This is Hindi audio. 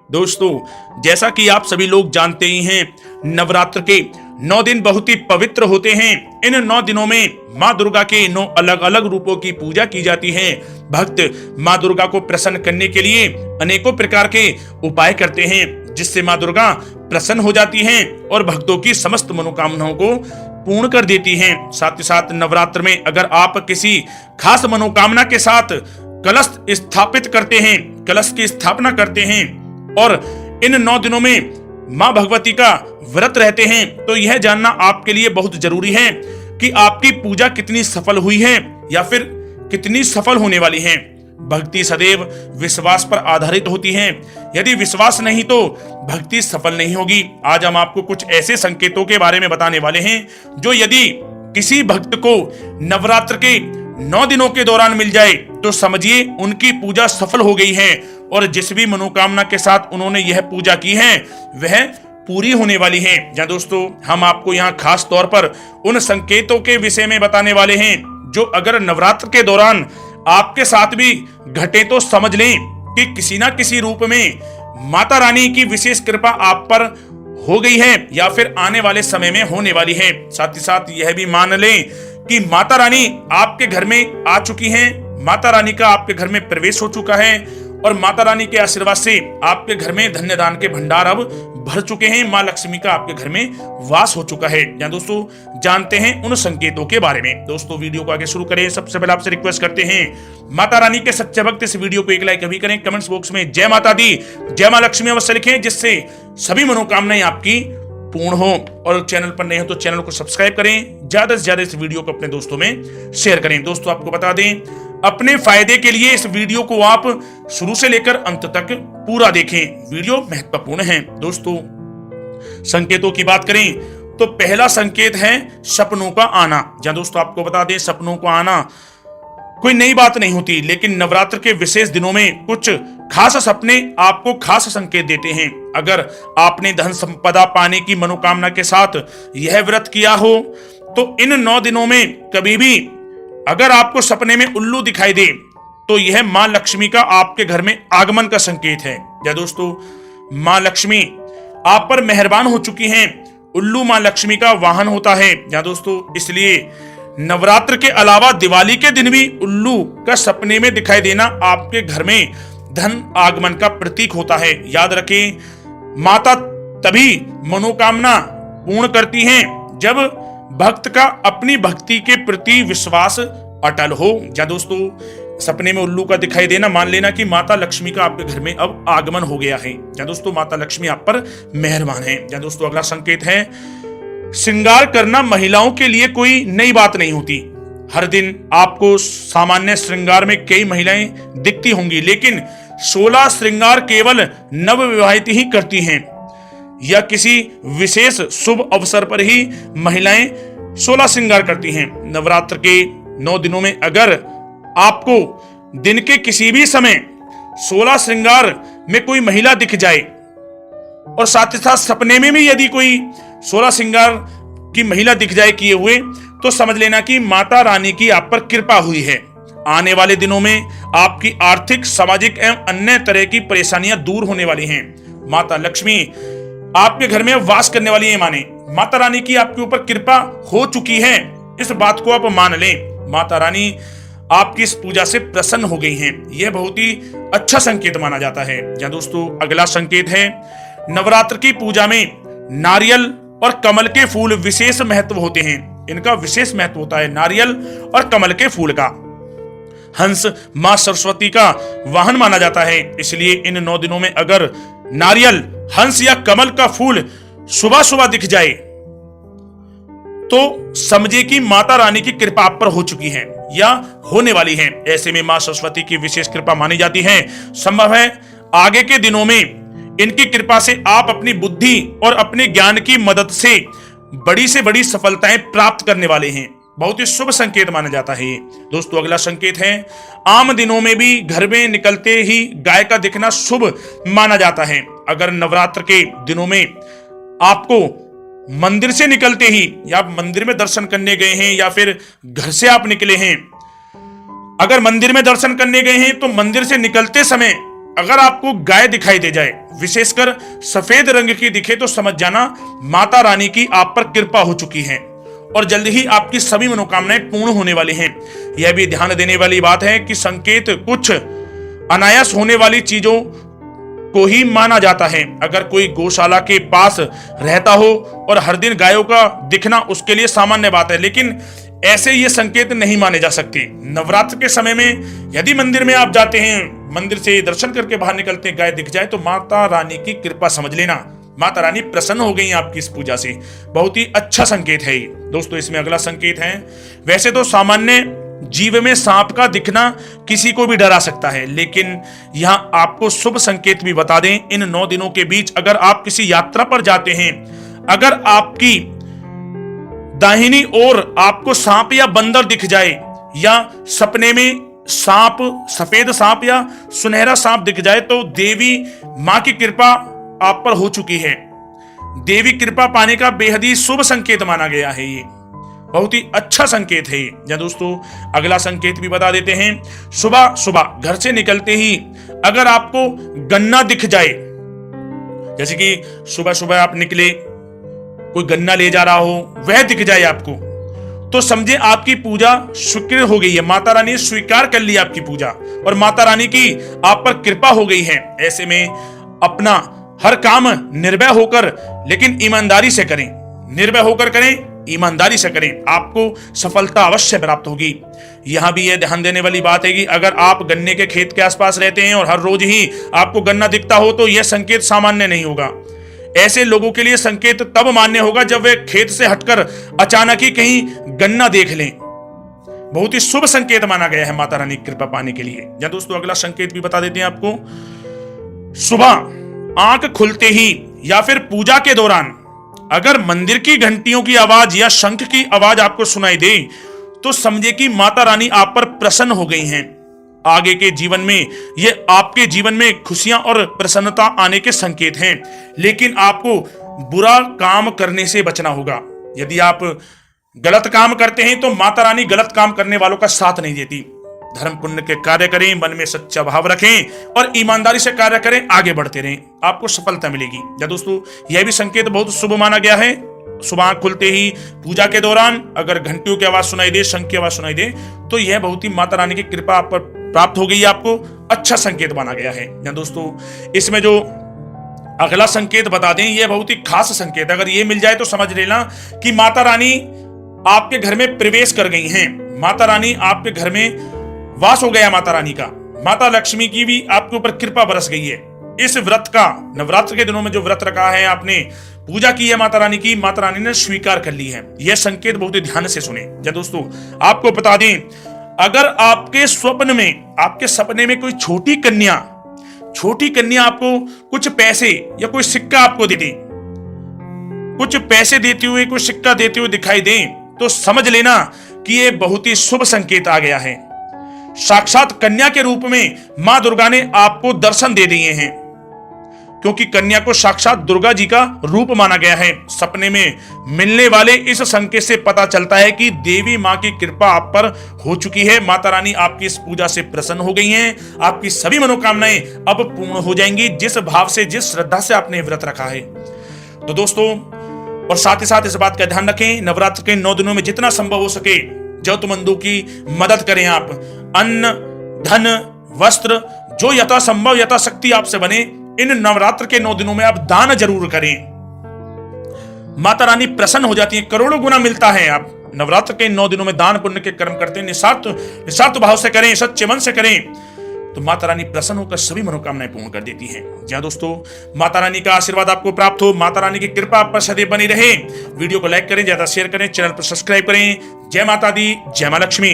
दोस्तों, जैसा कि आप सभी लोग जानते ही हैं, नवरात्र के 9 दिन बहुत ही पवित्र होते हैं। इन 9 दिनों में माँ दुर्गा के 9 अलग अलग रूपों की पूजा की जाती है। भक्त माँ दुर्गा को प्रसन्न करने के लिए अनेकों प्रकार के उपाय करते हैं, जिससे माँ दुर्गा प्रसन्न हो जाती हैं और भक्तों की समस्त मनोकामनाओं को पूर्ण कर देती हैं। साथ ही साथ नवरात्र में अगर आप किसी खास मनोकामना के साथ कलश स्थापित करते हैं, कलश की स्थापना करते हैं और इन 9 दिनों में मां भगवती का व्रत रहते हैं, तो यह जानना आपके लिए बहुत जरूरी है कि आपकी पूजा कितनी सफल हुई है या फिर कितनी सफल होने वाली है। भक्ति सदैव विश्वास पर आधारित होती है। यदि विश्वास नहीं तो भक्ति सफल नहीं होगी। आज हम आपको कुछ ऐसे संकेतों के बारे में बताने वाले हैं जो यदि किसी भक्त को नवरात्र के 9 दिनों के दौरान मिल जाए तो समझिए उनकी पूजा सफल हो गई है और जिस भी मनोकामना के साथ उन्होंने यह पूजा की है वह पूरी होने वाली है। जहाँ दोस्तों, हम आपको यहाँ खास तौर पर उन संकेतों के विषय में बताने वाले हैं जो अगर नवरात्र के दौरान आपके साथ भी घटे तो समझ लें कि किसी ना किसी रूप में माता रानी की विशेष कृपा आप पर हो गई है या फिर आने वाले समय में होने वाली है। साथ ही साथ यह भी मान लें कि माता रानी आपके घर में आ चुकी हैं, माता रानी का आपके घर में प्रवेश हो चुका है और माता रानी के आशीर्वाद से आपके घर में धन्य दान के भंडार अब भर चुके हैं। माँ लक्ष्मी का आपके घर में वास हो चुका है। या दोस्तों, जानते हैं उन संकेतों के बारे में। दोस्तों, वीडियो को आगे शुरू करें सबसे पहले आपसे रिक्वेस्ट करते हैं, माता रानी के सच्चे भक्त इस वीडियो को एक लाइक अभी करें। कमेंट्स बॉक्स में जय माता दी, जय माँ लक्ष्मी अवश्य लिखें, जिससे सभी मनोकामनाएं आपकी पूर्ण हो। और चैनल पर नए हो तो चैनल को सब्सक्राइब करें, ज्यादा से ज्यादा इस वीडियो को अपने दोस्तों में शेयर करें। दोस्तों, आपको बता दें, अपने फायदे के लिए इस वीडियो को आप शुरू से लेकर अंत तक पूरा देखें, वीडियो महत्वपूर्ण है। दोस्तों, संकेतों की बात करें तो पहला संकेत है सपनों का आना। जहां दोस्तों, आपको बता दें, सपनों का आना कोई नई बात नहीं होती, लेकिन नवरात्र के विशेष दिनों में कुछ खास सपने आपको खास संकेत देते हैं। अगर आपने धन संपदा पाने की मनोकामना के साथ यह व्रत किया हो तो इन 9 दिनों में कभी भी अगर आपको सपने में उल्लू दिखाई दे तो यह मां लक्ष्मी का आपके घर में आगमन का संकेत है। या दोस्तों, मां लक्ष्मी आप पर मेहरबान हो चुकी हैं। उल्लू मां लक्ष्मी का वाहन होता है। या दोस्तों, इसलिए नवरात्र के अलावा दिवाली के दिन भी उल्लू का सपने में दिखाई देना आपके घर में धन आगमन का प्रतीक होता है। याद रखें, माता तभी मनोकामना पूर्ण करती हैं जब भक्त का अपनी भक्ति के प्रति विश्वास अटल हो। या दोस्तों, सपने में उल्लू का दिखाई देना मान लेना कि माता लक्ष्मी का आपके घर में अब आगमन हो गया है। या दोस्तों, माता लक्ष्मी आप पर मेहरबान है। या दोस्तों, अगला संकेत है श्रृंगार करना महिलाओं के लिए कोई नई बात नहीं होती। हर दिन आपको सामान्य श्रृंगार में कई महिलाएं दिखती होंगी, लेकिन 16 श्रृंगार केवल नवविवाहित ही करती हैं या किसी विशेष शुभ अवसर पर ही महिलाएं 16 श्रृंगार करती हैं। नवरात्र के 9 दिनों में अगर आपको दिन के किसी भी समय 16 श्रृंगार में कोई महिला दिख जाए और साथ ही साथ सपने में भी यदि कोई 16 श्रृंगार की महिला दिख जाए किए हुए, तो समझ लेना कि माता रानी की आप पर कृपा हुई है। आने वाले दिनों में आपकी आर्थिक, सामाजिक एवं अन्य तरह की परेशानियां दूर होने वाली हैं। माता लक्ष्मी आपके घर में वास करने वाली है। माने माता रानी की आपके ऊपर कृपा हो चुकी है, इस बात को आप मान लें। माता रानी आपकी इस पूजा से प्रसन्न हो गई हैं। यह बहुत ही अच्छा संकेत माना जाता है। या दोस्तों, अगला संकेत है नवरात्र की पूजा में नारियल और कमल के फूल विशेष महत्व होते हैं। इनका विशेष महत्व होता है नारियल और कमल के फूल का। हंस मां सरस्वती का वाहन माना जाता है, इसलिए इन 9 दिनों में अगर नारियल, हंस या कमल का फूल सुबह सुबह दिख जाए तो समझे कि माता रानी की कृपा आप पर हो चुकी है या होने वाली है। ऐसे में मां सरस्वती की विशेष कृपा मानी जाती है। संभव है आगे के दिनों में इनकी कृपा से आप अपनी बुद्धि और अपने ज्ञान की मदद से बड़ी से बड़ी सफलताएं प्राप्त करने वाले हैं। बहुत ही शुभ संकेत माना जाता है। दोस्तों, अगला संकेत है आम दिनों में भी घर में निकलते ही गाय का दिखना शुभ माना जाता है। अगर नवरात्र के दिनों में आपको मंदिर से निकलते ही या आप मंदिर में दर्शन करने गए हैं या फिर घर से आप निकले हैं, अगर मंदिर में दर्शन करने गए हैं तो मंदिर से निकलते समय अगर आपको गाय दिखाई दे जाए, विशेषकर सफेद रंग की दिखे, तो समझ जाना माता रानी की आप पर कृपा हो चुकी है और जल्द ही आपकी सभी मनोकामनाएं पूर्ण होने वाली हैं। यह भी ध्यान देने वाली बात है कि संकेत कुछ अनायास होने वाली चीजों को ही माना जाता है। अगर कोई गौशाला के पास रहता हो और हर दिन गायों का दिखना उसके लिए सामान्य बात है, लेकिन ऐसे ये संकेत नहीं माने जा सकते। नवरात्र के समय में यदि मंदिर में आप जाते हैं, मंदिर से दर्शन करके बाहर निकलते हैं, गाय दिख जाए तो माता रानी की कृपा समझ लेना, माता रानी प्रसन्न हो गई आपकी इस पूजा से। बहुत ही अच्छा संकेत है ये। दोस्तों इसमें अगला संकेत है, वैसे तो सामान्य जीव में सांप का दिखना किसी को भी डरा सकता है, लेकिन यहां आपको शुभ संकेत भी बता दें। इन 9 दिनों के बीच अगर आप किसी यात्रा पर जाते हैं, अगर आपकी दाहिनी ओर आपको सांप या बंदर दिख जाए या सपने में सांप, सफेद सांप या सुनहरा सांप दिख जाए, तो देवी मां की कृपा आप पर हो चुकी है। देवी कृपा पाने का बेहद ही शुभ संकेत माना गया है। ये बहुत ही अच्छा संकेत है। या दोस्तों अगला संकेत भी बता देते हैं। सुबह सुबह घर से निकलते ही अगर आपको गन्ना दिख जाए, जैसे कि सुबह सुबह आप निकले, कोई गन्ना ले जा रहा हो, वह दिख जाए आपको, तो समझे आपकी पूजा स्वीकृत हो गई है। माता रानी ने स्वीकार कर ली आपकी पूजा और माता रानी की आप पर कृपा हो गई है। ऐसे में अपना हर काम निर्भय होकर लेकिन ईमानदारी से करें, निर्भय होकर करें, ईमानदारी से करें, आपको सफलता अवश्य प्राप्त होगी। यहां भी यह ध्यान देने वाली बात है कि अगर आप गन्ने के खेत के आसपास रहते हैं और हर रोज ही आपको गन्ना दिखता हो, तो यह संकेत सामान्य नहीं होगा। ऐसे लोगों के लिए संकेत तब मान्य होगा जब वे खेत से हटकर अचानक ही कहीं गन्ना देख लें। बहुत ही शुभ संकेत माना गया है माता रानी की कृपा पाने के लिए। या दोस्तों अगला संकेत भी बता देते हैं आपको। सुबह आंख खुलते ही या फिर पूजा के दौरान अगर मंदिर की घंटियों की आवाज या शंख की आवाज आपको सुनाई दे, तो समझे कि माता रानी आप पर प्रसन्न हो गई हैं। आगे के जीवन में ये आपके जीवन में खुशियां और प्रसन्नता आने के संकेत हैं, लेकिन आपको बुरा काम करने से बचना होगा। यदि आप गलत काम करते हैं तो माता रानी गलत काम करने वालों का साथ नहीं देती। धर्म पुण्य के कार्य करें, मन में सच्चा भाव रखें और ईमानदारी से कार्य करें, आगे बढ़ते रहें, आपको सफलता मिलेगी। या दोस्तों यह भी संकेत बहुत शुभ माना गया है। सुबह खुलते ही पूजा के दौरान अगर घंटियों की आवाज सुनाई दे, शंख की आवाज सुनाई दे, तो यह बहुत ही माता रानी की कृपा आप पर प्राप्त हो गई, आपको अच्छा संकेत माना गया है। या दोस्तों इसमें जो अगला संकेत बता दें, यह बहुत ही खास संकेत, अगर यह मिल जाए तो समझ लेना कि माता रानी आपके घर में प्रवेश कर गई हैं। माता रानी आपके घर में वास हो गया माता रानी का। माता लक्ष्मी की भी आपके ऊपर कृपा बरस गई है। इस व्रत का, नवरात्र के दिनों में जो व्रत रखा है, आपने पूजा की है माता रानी की, माता रानी ने स्वीकार कर ली है। यह संकेत बहुत ही ध्यान से सुने। या दोस्तों आपको बता दें, अगर आपके स्वप्न में, आपके सपने में कोई छोटी कन्या आपको कुछ पैसे या कोई सिक्का आपको देती, कुछ पैसे देते हुए, कोई सिक्का देते हुए दिखाई दे, तो समझ लेना कि यह बहुत ही शुभ संकेत आ गया है। साक्षात कन्या के रूप में मां दुर्गा ने आपको दर्शन दे दिए हैं, क्योंकि कन्या को साक्षात दुर्गा जी का रूप माना गया है। सपने में मिलने वाले इस संकेत से पता चलता है कि देवी मां की कृपा आप पर हो चुकी है। माता रानी आपकी इस पूजा से प्रसन्न हो गई हैं। आपकी सभी मनोकामनाएं अब पूर्ण हो जाएंगी, जिस भाव से, जिस श्रद्धा से आपने व्रत रखा है। तो दोस्तों, और साथ ही साथ इस बात का ध्यान रखें, नवरात्र के 9 दिनों में जितना संभव हो सके जरूरतमंदों की मदद करें। आप अन्न, धन, वस्त्र, जो यथासंभव यथाशक्ति आपसे बने, इन नवरात्र के 9 दिनों में आप दान जरूर करें। माता रानी प्रसन्न हो जाती है, करोड़ों गुना मिलता है। आप नवरात्र के 9 दिनों में दान पुण्य के कर्म करते हैं, निस्वार्थ भाव से करें, सच्चे मन से करें, तो माता रानी प्रसन्न होकर सभी मनोकामनाएं पूर्ण कर देती हैं। जहाँ दोस्तों माता रानी का आशीर्वाद आपको प्राप्त हो, माता रानी की कृपा आप पर सदैव बनी रहे। वीडियो को लाइक करें, ज्यादा शेयर करें, चैनल पर सब्सक्राइब करें। जय माता दी, जय मां लक्ष्मी।